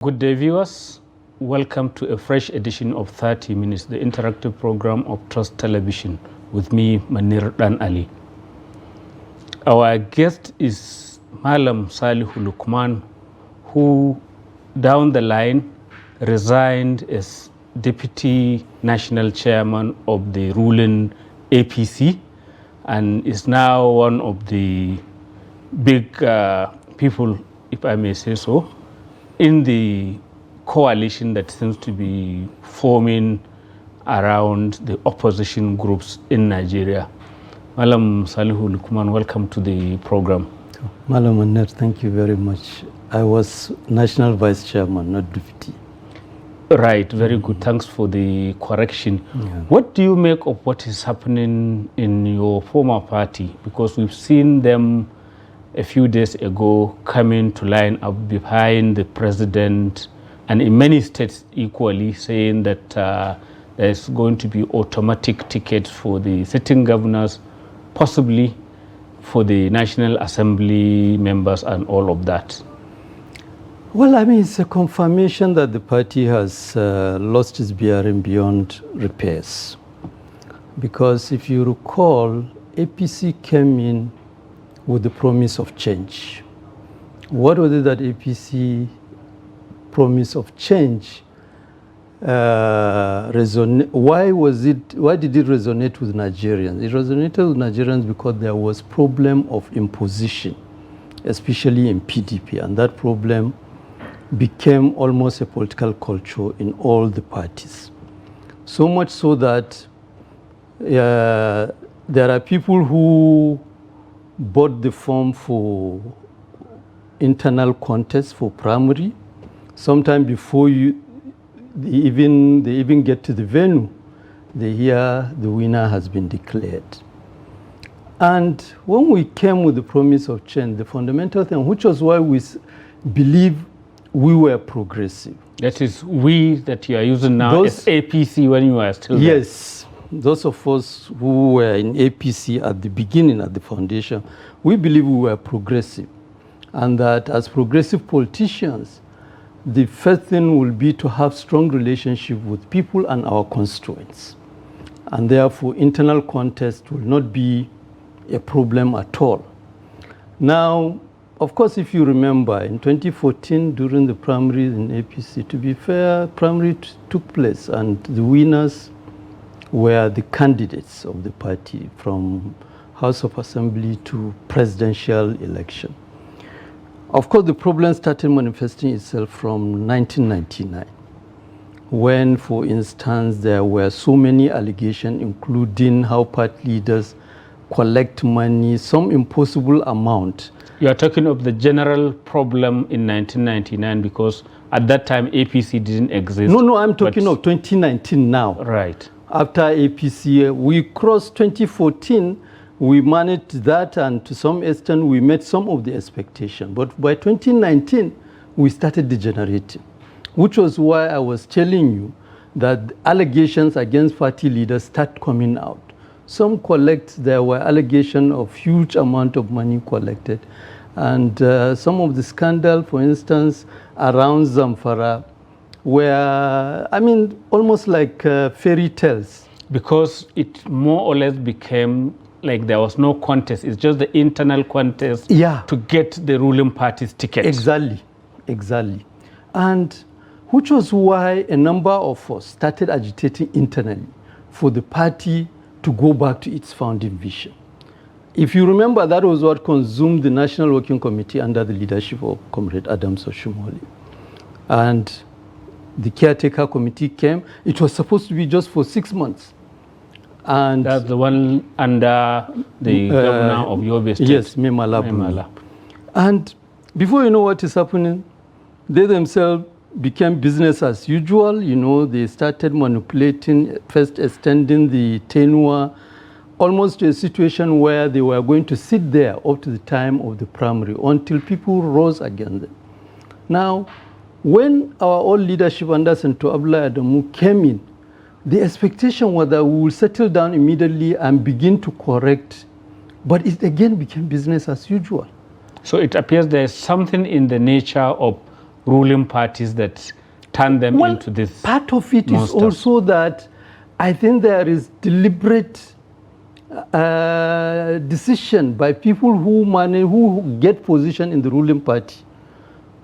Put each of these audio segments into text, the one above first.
Good day, viewers. Welcome to a fresh edition of 30 Minutes, the interactive program of Trust Television, with me, Manir Ali. Our guest is Salihu Lukman, who down the line resigned as Deputy National Chairman of the ruling APC and is now one of the big people, if I may say so, in the coalition that seems to be forming around the opposition groups in Nigeria. Malam Salihu Lukman, welcome to the program. Malam Manir, thank you very much. I was National Vice Chairman, not Deputy. Right, very good. Thanks for the correction. Yeah. What do you make of what is happening in your former party? Because we've seen them a few days ago coming to line up behind the president, and in many states equally, saying that there's going to be automatic tickets for the sitting governors, possibly for the National Assembly members and all of that. Well, I mean, it's a confirmation that the party has lost its bearing beyond repairs. Because if you recall, APC came in with the promise of change. What was it that APC promise of change why did it resonate with Nigerians? It resonated with Nigerians because there was problem of imposition, especially in PDP, and that problem became almost a political culture in all the parties. So much so that there are people who bought the form for internal contest for primary. Sometime before they even get to the venue, they hear the winner has been declared. And when we came with the promise of change, the fundamental thing, which was why we believe we were progressive. That is we that you are using now as APC when you are still there. Yes. Those of us who were in APC at the beginning, at the foundation, we believe we were progressive. And that as progressive politicians, the first thing will be to have strong relationship with people and our constituents. And therefore, internal contest will not be a problem at all. Now, of course, if you remember, in 2014, during the primaries in APC, to be fair, primary took place, and the winners were the candidates of the party from House of Assembly to presidential election. Of course, the problem started manifesting itself from 1999, when, for instance, there were so many allegations, including how party leaders collect money, some impossible amount. You are talking of the general problem in 1999, because at that time APC didn't exist. No, I'm talking of 2019 now. Right. After APC, we crossed 2014, we managed that, and to some extent we met some of the expectations. But by 2019, we started degenerating, which was why I was telling you that allegations against party leaders start coming out. Some there were allegations of huge amount of money collected. And some of the scandal, for instance, around Zamfara, were, I mean, almost like fairy tales. Because it more or less became like there was no contest. It's just the internal contest to get the ruling party's ticket. Exactly. And which was why a number of us started agitating internally for the party to go back to its founding vision. If you remember, that was what consumed the National Working Committee under the leadership of Comrade Adams Oshomole. And the caretaker committee came. It was supposed to be just for 6 months. And that's the one under the governor of Yobe State. Yes, Memala. And before you know what is happening, they themselves became business as usual. You know, they started manipulating, first extending the tenure, almost to a situation where they were going to sit there up to the time of the primary until people rose against them. Now, when our old leadership under Senator Abdullah Adamu came in, the expectation was that we will settle down immediately and begin to correct, but it again became business as usual. So it appears there's something in the nature of ruling parties that turn them into this part of it monsters? is also that I think there is deliberate decision by people who get position in the ruling party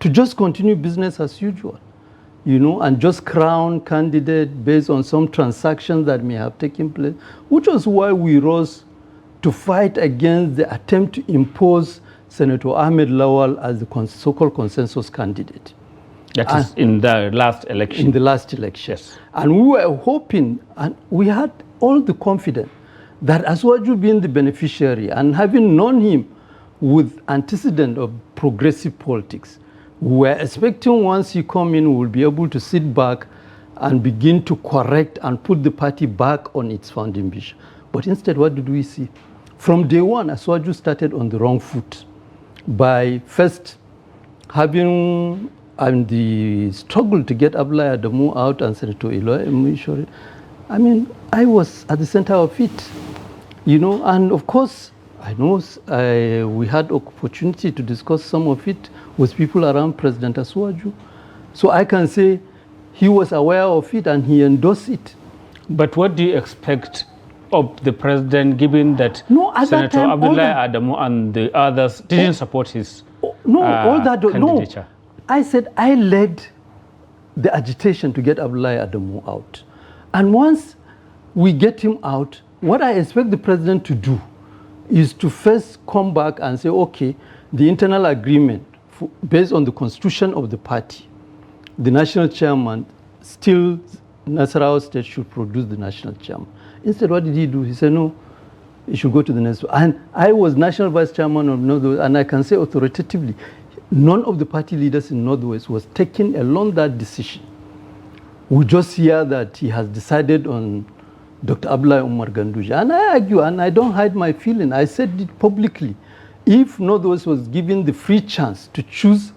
to just continue business as usual, you know, and just crown candidate based on some transactions that may have taken place, which was why we rose to fight against the attempt to impose Senator Ahmed Lawal as the so-called consensus candidate. That is in the last election. In the last election. Yes. And we were hoping, and we had all the confidence that Asuwaju being the beneficiary and having known him with antecedent of progressive politics, we were expecting once he come in, we will be able to sit back and begin to correct and put the party back on its founding vision. But instead, what did we see? From day one, Asuwaju started on the wrong foot by first having the struggle to get Abdullahi Adamu out and Senator Eloy Emishore. I mean, I was at the center of it, you know, and of course, I know we had opportunity to discuss some of it with people around President Asuwaju. So I can say he was aware of it and he endorsed it. But what do you expect of the president, given that Senator Abdullahi Adamu and the others didn't support his candidature? No. I said I led the agitation to get Abdullahi Adamu out. And once we get him out, what I expect the president to do is to first come back and say, okay, the internal agreement based on the constitution of the party, the national chairman, still Nasarawa State should produce the national chairman. Instead, what did he do? He said, no, it should go to the next one. And I was national vice chairman of Northwest, and I can say authoritatively, none of the party leaders in Northwest was taking along that decision. We just hear that he has decided on Dr. Abdullahi Umar Ganduje. And I argue, and I don't hide my feeling, I said it publicly. If Northwest was given the free chance to choose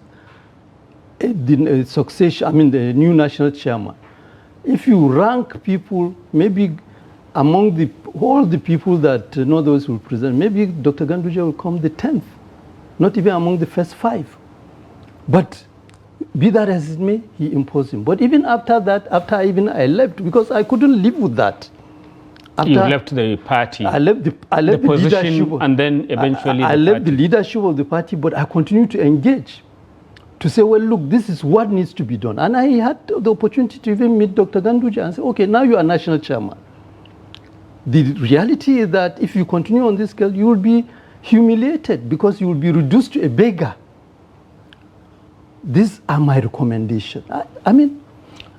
the succession, I mean the new national chairman, if you rank people, maybe among all the people that Northwest will present, maybe Dr. Ganduje will come the 10th, not even among the first 5. But be that as it may, he imposed him. But even after that, I left, because I couldn't live with that. You left the party. I left the position, leadership. and then eventually I left the leadership of the party, but I continued to engage, to say, well, look, this is what needs to be done. And I had the opportunity to even meet Dr. Ganduje and say, okay, now you are national chairman. The reality is that if you continue on this scale, you will be humiliated because you will be reduced to a beggar. These are my recommendations. I mean,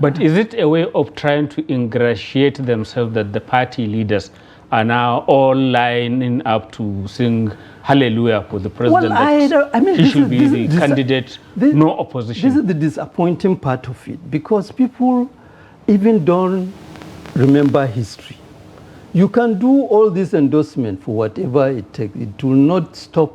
but is it a way of trying to ingratiate themselves that the party leaders are now all lining up to sing hallelujah for the president? Well, I mean, he should be the candidate, no opposition. This is the disappointing part of it, because people even don't remember history. You can do all this endorsement for whatever it takes. It will not stop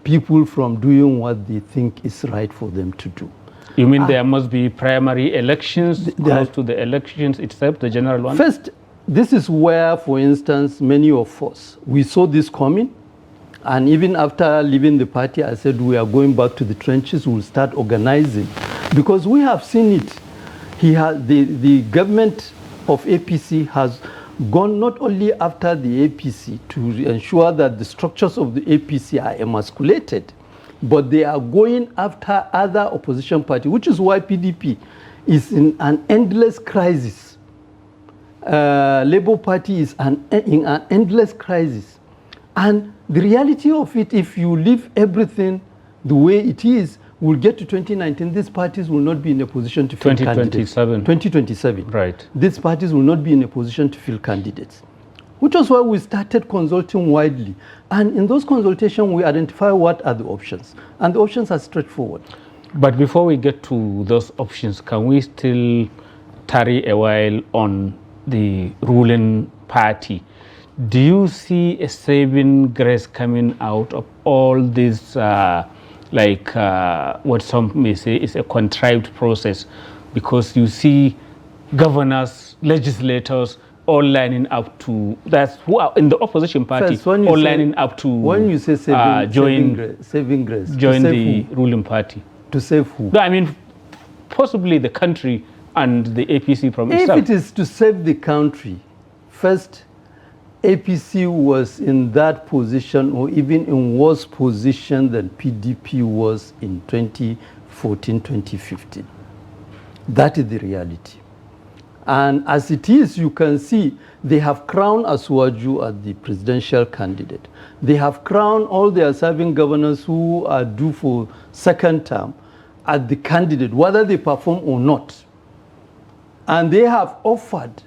people from doing what they think is right for them to do. You mean there must be primary elections close to the elections itself, the general one? First, this is where, for instance, many of us, we saw this coming. And even after leaving the party, I said, we are going back to the trenches, we'll start organizing. Because we have seen it. The government of APC has gone not only after the APC to ensure that the structures of the APC are emasculated, but they are going after other opposition parties, which is why PDP is in an endless crisis. Labour Party is in an endless crisis. And the reality of it, if you leave everything the way it is, we'll get to 2019, these parties will not be in a position to fill candidates. 2027. Right. These parties will not be in a position to fill candidates. Which was why we started consulting widely. And in those consultations, we identify what are the options. And the options are straightforward. But before we get to those options, can we still tarry a while on the ruling party? Do you see a saving grace coming out of all this, what some may say is a contrived process? Because you see governors, legislators, all lining up to, that's who are in the opposition party, First, all lining up to when you say saving grace, join the ruling party. To save who? No, I mean, possibly the country and the APC from itself. If it is to save the country, first, APC was in that position or even in worse position than PDP was in 2014, 2015. That is the reality. And as it is, you can see they have crowned Asuwaju as the presidential candidate. They have crowned all their serving governors who are due for second term as the candidate, whether they perform or not. And they have offered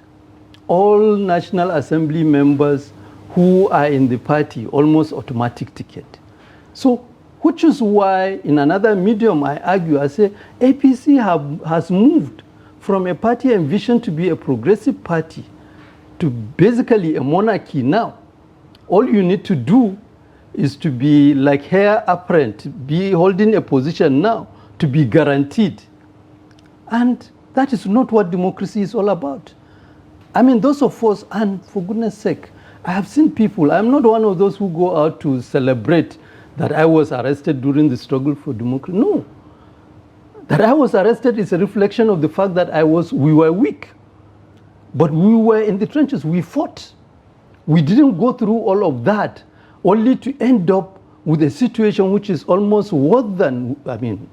all National Assembly members who are in the party almost automatic ticket. So, which is why in another medium I argue, I say APC has moved from a party envisioned to be a progressive party to basically a monarchy now. All you need to do is to be like heir apparent, be holding a position now to be guaranteed. And that is not what democracy is all about. I mean, those of us, and for goodness sake, I have seen people, I'm not one of those who go out to celebrate that I was arrested during the struggle for democracy. No. That I was arrested is a reflection of the fact that we were weak. But we were in the trenches, we fought. We didn't go through all of that, only to end up with a situation which is almost worse than, I mean,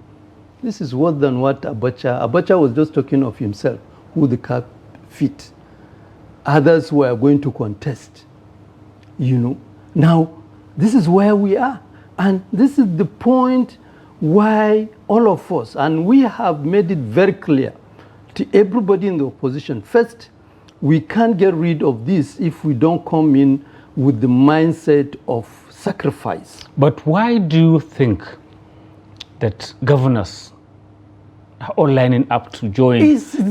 this is worse than what Abacha was just talking of himself, who the cap fit. Others were going to contest, you know. Now, this is where we are. And this is the point why all of us, and we have made it very clear to everybody in the opposition, first, we can't get rid of this if we don't come in with the mindset of sacrifice. But why do you think that governors are all lining up to join?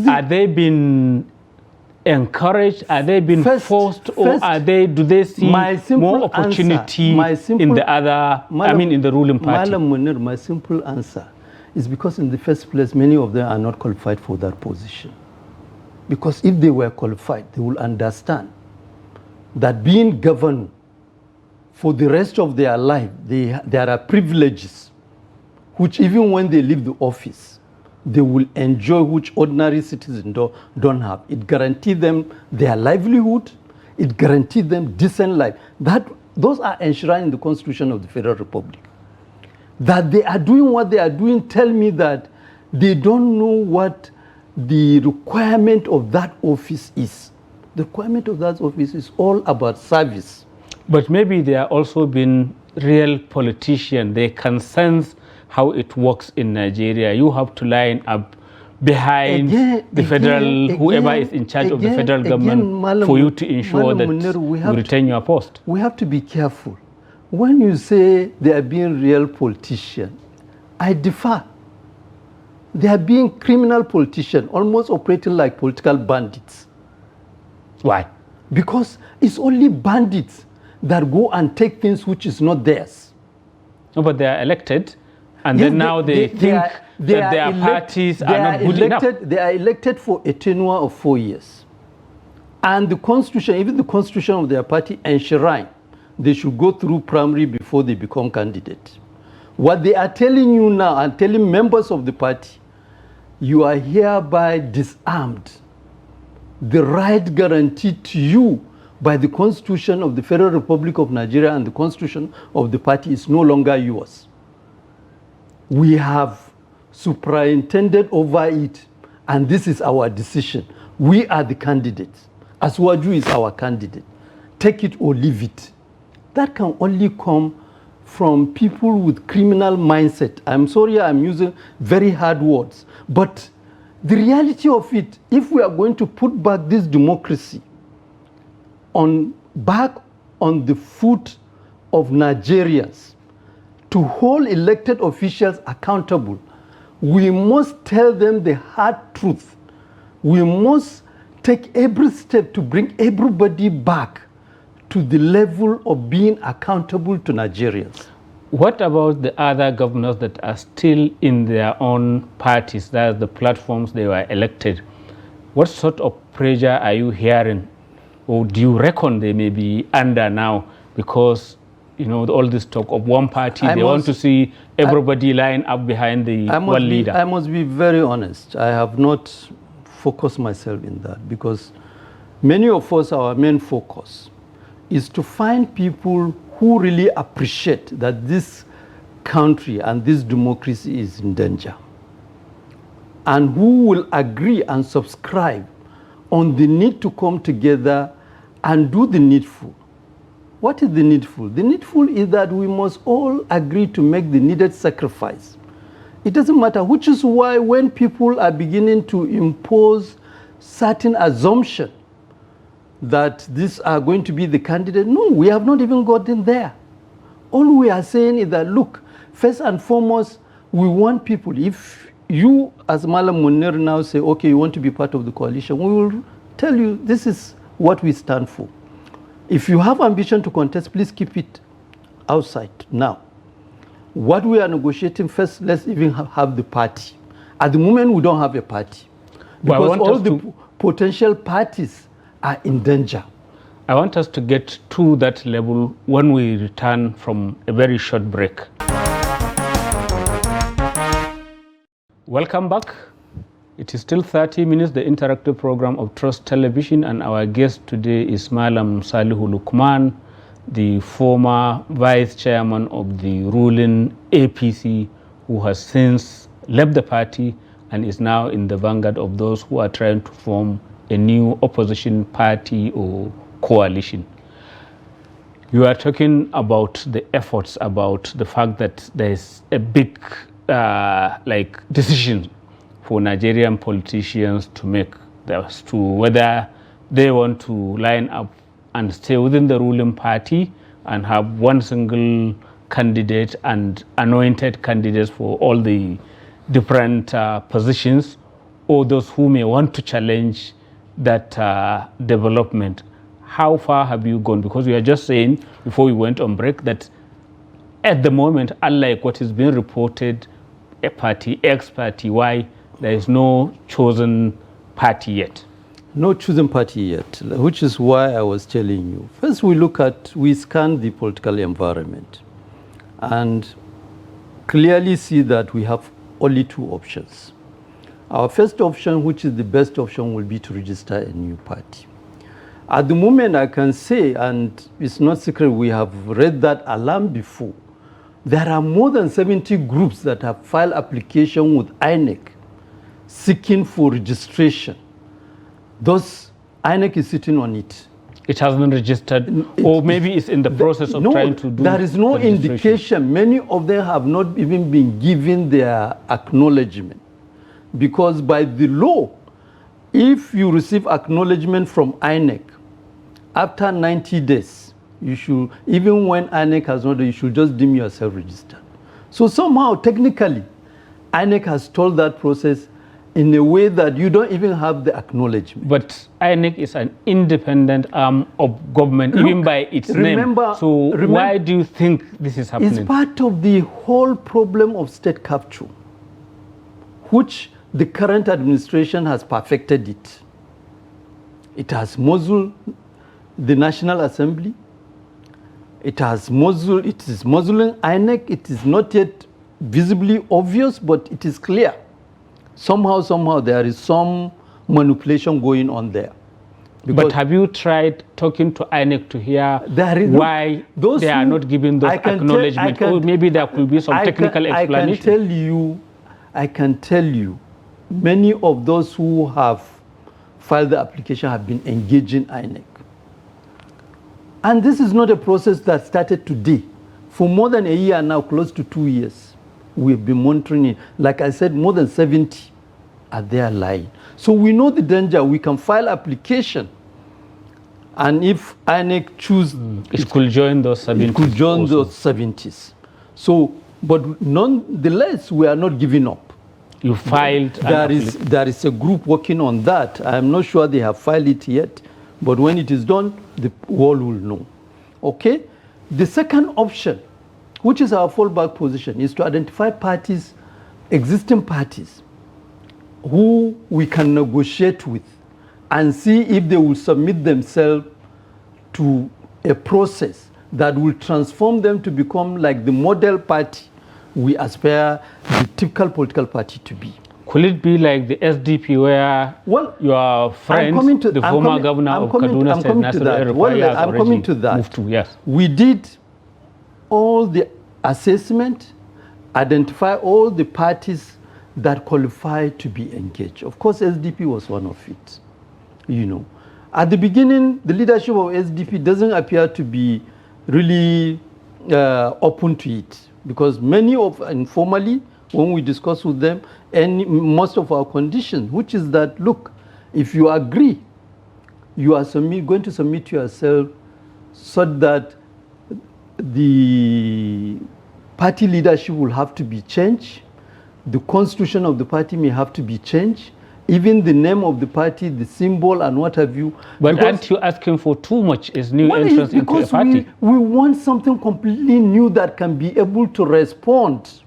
Are they being encouraged? Are they being forced? Or do they see more opportunity in the other, in the ruling party? Madam Manir, my simple answer is because in the first place, many of them are not qualified for that position. Because if they were qualified, they will understand that being governed for the rest of their life, there are privileges which even when they leave the office, they will enjoy, which ordinary citizens don't have. It guarantees them their livelihood. It guarantees them decent life. Those are enshrined in the Constitution of the Federal Republic. That they are doing what they are doing tell me that they don't know what the requirement of that office is. The requirement of that office is all about service. But maybe they are also being real politicians. They can sense how it works in Nigeria. You have to line up behind whoever is in charge of the federal government for you to ensure that you retain your post. We have to be careful. When you say they are being real politicians, I differ. They are being criminal politicians, almost operating like political bandits. Why? Because it's only bandits that go and take things which is not theirs. No, but they are elected, and then now they think that their parties are not good enough. They are elected for a tenure of 4 years. And the constitution, even the constitution of their party enshrine, they should go through primary before they become candidates. What they are telling you now and telling members of the party, you are hereby disarmed. The right guaranteed to you by the Constitution of the Federal Republic of Nigeria and the Constitution of the party is no longer yours. We have superintended over it, and this is our decision. We are the candidates. Asuwaju is our candidate. Take it or leave it. That can only come from people with criminal mindset. I'm sorry I'm using very hard words, but the reality of it, if we are going to put back this democracy back on the foot of Nigerians, to hold elected officials accountable, we must tell them the hard truth. We must take every step to bring everybody back to the level of being accountable to Nigerians. What about the other governors that are still in their own parties, that are the platforms they were elected? What sort of pressure are you hearing, or do you reckon they may be under now? Because all this talk of one party. They want to see everybody line up behind the one leader. I must be very honest. I have not focused myself in that because many of us, our main focus is to find people who really appreciate that this country and this democracy is in danger, and who will agree and subscribe on the need to come together and do the needful. What is the needful? The needful is that we must all agree to make the needed sacrifice. It doesn't matter, which is why when people are beginning to impose certain assumption that these are going to be the candidate, no, we have not even gotten there. All we are saying is that, look, first and foremost, we want people. If you, as Malam Manir, now say, okay, you want to be part of the coalition, we will tell you this is what we stand for. If you have ambition to contest, please keep it outside. Now, what we are negotiating first, let's even have the party. At the moment, we don't have a party. Because all the potential parties are in danger. I want us to get to that level when we return from a very short break. Welcome back. It is still 30 minutes, the interactive program of Trust Television, and our guest today is Malam Salihu Lukman, the former vice chairman of the ruling APC, who has since left the party and is now in the vanguard of those who are trying to form a new opposition party or coalition. You are talking about the efforts, about the fact that there is a big decision for Nigerian politicians to make as to whether they want to line up and stay within the ruling party and have one single candidate and anointed candidates for all the different positions, or those who may want to challenge that development. How far have you gone? Because we are just saying before we went on break that at the moment, unlike what is being reported, a party X, party Y, there is no chosen party yet. No chosen party yet, which is why I was telling you. First, we scan the political environment and clearly see that we have only two options. Our first option, which is the best option, will be to register a new party. At the moment, I can say, and it's not secret, we have read that alarm before. There are more than 70 groups that have filed application with INEC seeking for registration. Thus, INEC is sitting on it. It has been registered, or maybe it's in the process of trying to do. There is no indication. Many of them have not even been given their acknowledgement. Because by the law, if you receive acknowledgement from INEC, after 90 days, you should, even when INEC has not, you should just deem yourself registered. So somehow, technically, INEC has told that process in a way that you don't even have the acknowledgement. But INEC is an independent arm of government, even by its name. So why do you think this is happening? It's part of the whole problem of state capture, which the current administration has perfected it. It has muzzled the National Assembly. It is muzzling INEC. It is not yet visibly obvious, but it is clear. Somehow there is some manipulation going on there. But have you tried talking to INEC to hear why they are not giving those acknowledgements? Or maybe there could be some technical explanation. I can tell you, many of those who have filed the application have been engaging INEC. And this is not a process that started today. For more than a year now, close to 2 years, we've been monitoring it. Like I said, more than 70 are there lying. So we know the danger. We can file application. And if INEC choose... it could join those 70s. It could join those 70s. So, but nonetheless, we are not giving up. You filed... There is a group working on that. I'm not sure they have filed it yet. But when it is done, the world will know. Okay? The second option, which is our fallback position, is to identify parties, existing parties, who we can negotiate with and see if they will submit themselves to a process that will transform them to become like the model party we aspire the typical political party to be. Could it be like the SDP where your friend, the former governor of Kaduna State, Nasir El-Rufai, has already moved to? Yes. We did all the assessment, identify all the parties that qualify to be engaged. Of course, SDP was one of it. You know, at the beginning, the leadership of SDP doesn't appear to be really open to it, because many of, informally, when we discuss with them, and most of our conditions, which is that, look, if you agree, you are going to submit yourself so that the party leadership will have to be changed, the constitution of the party may have to be changed, even the name of the party, the symbol, and what have you. But aren't you asking for too much as new entrance into a party? We want something completely new that can be able to respond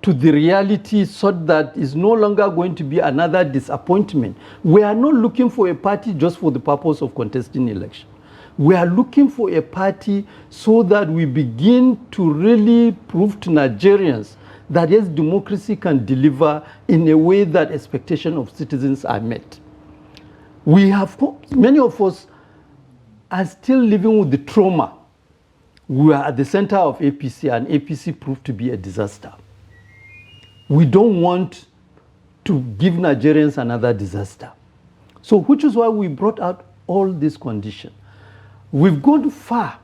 to the reality, so that is no longer going to be another disappointment. We are not looking for a party just for the purpose of contesting election. We are looking for a party so that we begin to really prove to Nigerians that yes, democracy can deliver in a way that expectations of citizens are met. We have, many of us are still living with the trauma. We are at the center of APC, and APC proved to be a disaster. We don't want to give Nigerians another disaster. So, which is why we brought out all these conditions. We've gone far,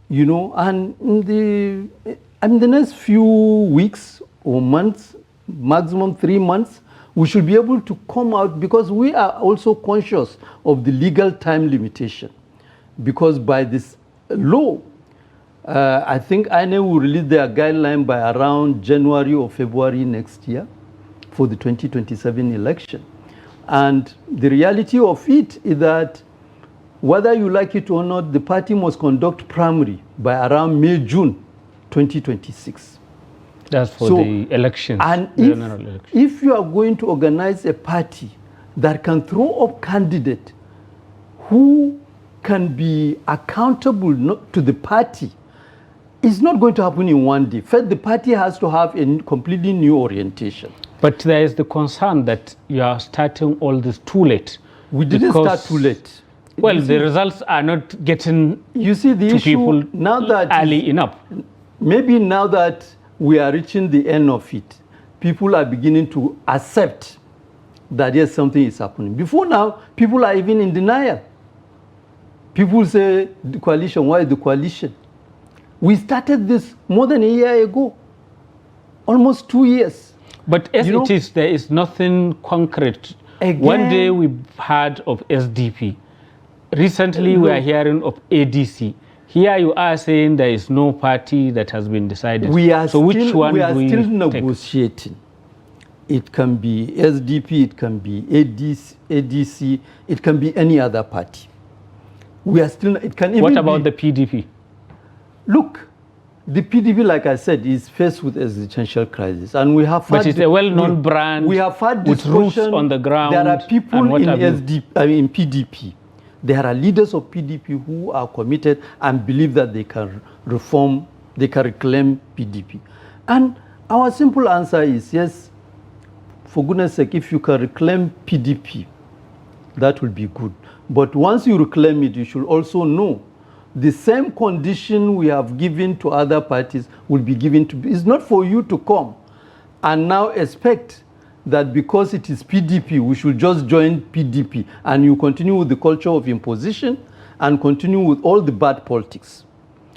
you know, and in the next few weeks or months, maximum 3 months, we should be able to come out, because we are also conscious of the legal time limitation. Because by this law, I think INEC will release their guideline by around January or February next year for the 2027 election. And the reality of it is that whether you like it or not, the party must conduct primary by around May, June 2026. That's for the elections. And if you are going to organize a party that can throw up candidates who can be accountable to the party, it's not going to happen in one day. First, the party has to have a completely new orientation. But there is the concern that you are starting all this too late. We didn't start too late. Well, the results are not getting the to issue, people now that early enough. Maybe now that we are reaching the end of it, people are beginning to accept that yes, something is happening. Before now, people are even in denial. People say, the coalition, why the coalition? We started this more than a year ago, almost 2 years. But as it is, there is nothing concrete. Again, one day we've heard of SDP. Recently we are hearing of ADC. Here you are saying there is no party that has been decided. Which one we are do still take? Negotiating. It can be SDP, it can be ADC, it can be any other party. We are still, it can even What about the PDP? Look, the PDP, like I said, is faced with existential crisis, and we have. But it's a well-known brand. We have had with roots on the ground. There are people in PDP. There are leaders of PDP who are committed and believe that they can reform, they can reclaim PDP. And our simple answer is yes. For goodness sake, if you can reclaim PDP, that will be good. But once you reclaim it, you should also know the same condition we have given to other parties will be given to. It's not for you to come and now expect that because it is PDP, we should just join PDP and you continue with the culture of imposition and continue with all the bad politics.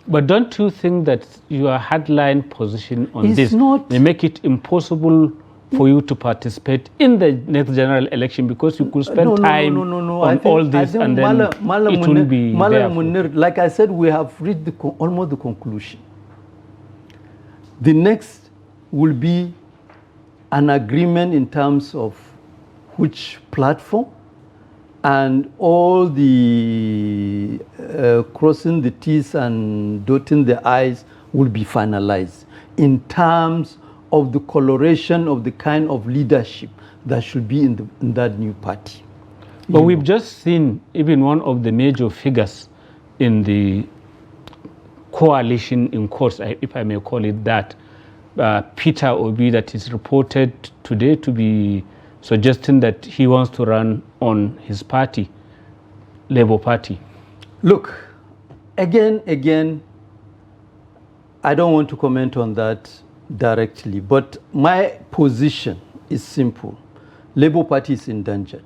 But don't you think that your headline position on this may make it impossible for you to participate in the next general election, because you could spend time on all this and then it won't be there? Manir, like I said, we have reached almost the conclusion. The next will be an agreement in terms of which platform, and all the crossing the T's and dotting the I's will be finalized in terms of the coloration of the kind of leadership that should be in that new party. But we've just seen even one of the major figures in the coalition in course, if I may call it that. Peter Obi, that is reported today to be suggesting that he wants to run on his party, Labour Party. Look, again, I don't want to comment on that directly, but my position is simple. Labour Party is endangered.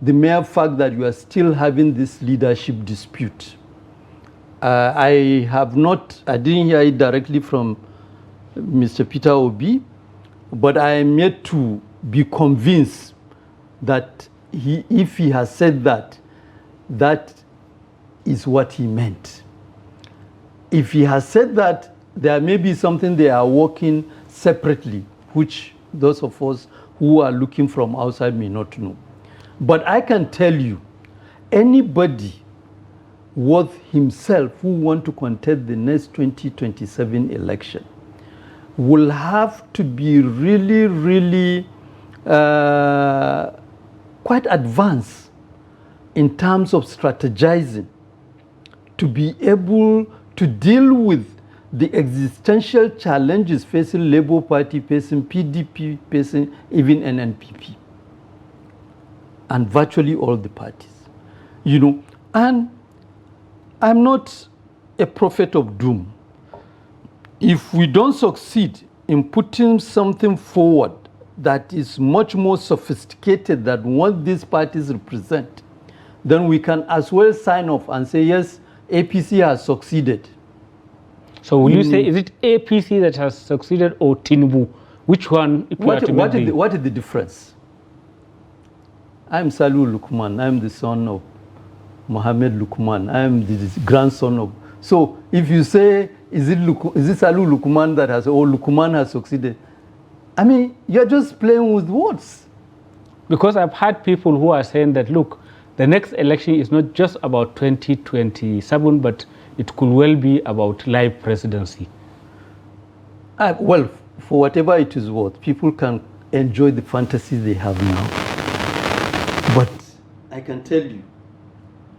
The mere fact that you are still having this leadership dispute, I didn't hear it directly from Mr. Peter Obi, but I am yet to be convinced that if he has said that, that is what he meant. If he has said that, there may be something they are working separately, which those of us who are looking from outside may not know. But I can tell you, anybody worth himself who want to contest the next 2027 election will have to be really quite advanced in terms of strategizing to be able to deal with the existential challenges facing Labour Party, facing PDP, facing even NNPP, and virtually all the parties. You know, and I'm not a prophet of doom. If we don't succeed in putting something forward that is much more sophisticated than what these parties represent, then we can as well sign off and say, yes, APC has succeeded. So will you say, is it APC that has succeeded or Tinubu? Which one? What is the difference? I'm Salihu Lukman. I'm the son of Mohammed Lukman. I'm the grandson of... So if you say, is it Salihu Lukman that has, or Lukman has succeeded? I mean, you're just playing with words. Because I've had people who are saying that, look, the next election is not just about 2027, but it could well be about live presidency. Well, for whatever it is worth, people can enjoy the fantasies they have now. But I can tell you,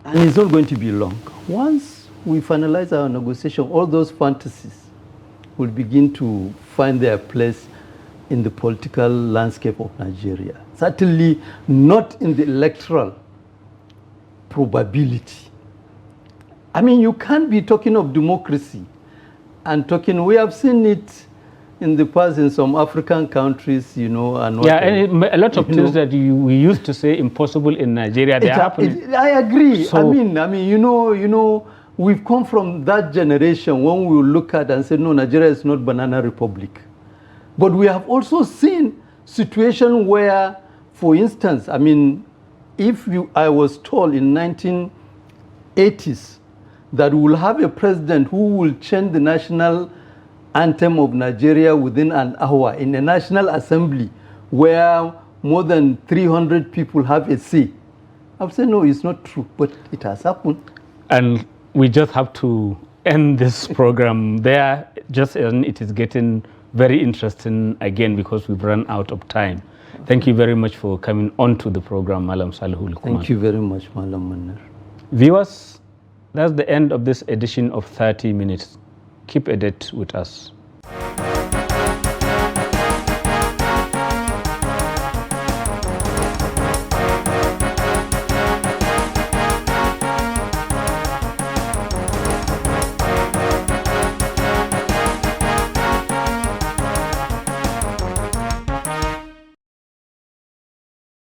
and it's not going to be long, once we finalize our negotiation, all those fantasies will begin to find their place in the political landscape of Nigeria. Certainly not in the electoral probability. I mean, you can't be talking of democracy and talking, we have seen it in the past in some African countries, you know. And yeah, and a lot of things that we used to say impossible in Nigeria, they're happening. I agree. So, I mean, you know, we've come from that generation when we look at and say, no, Nigeria is not banana republic. But we have also seen situations where, for instance, I mean, I was told in 1980s that we will have a president who will change the national anthem of Nigeria within an hour in a national assembly where more than 300 people have a say. I've said, no, it's not true, but it has happened. And we just have to end this program there, just as it is getting very interesting again because we've run out of time. Thank you very much for coming on to the program, Malam Salihu Lukman. Thank you very much, Malam Manir. Viewers, that's the end of this edition of 30 Minutes. Keep a date with us.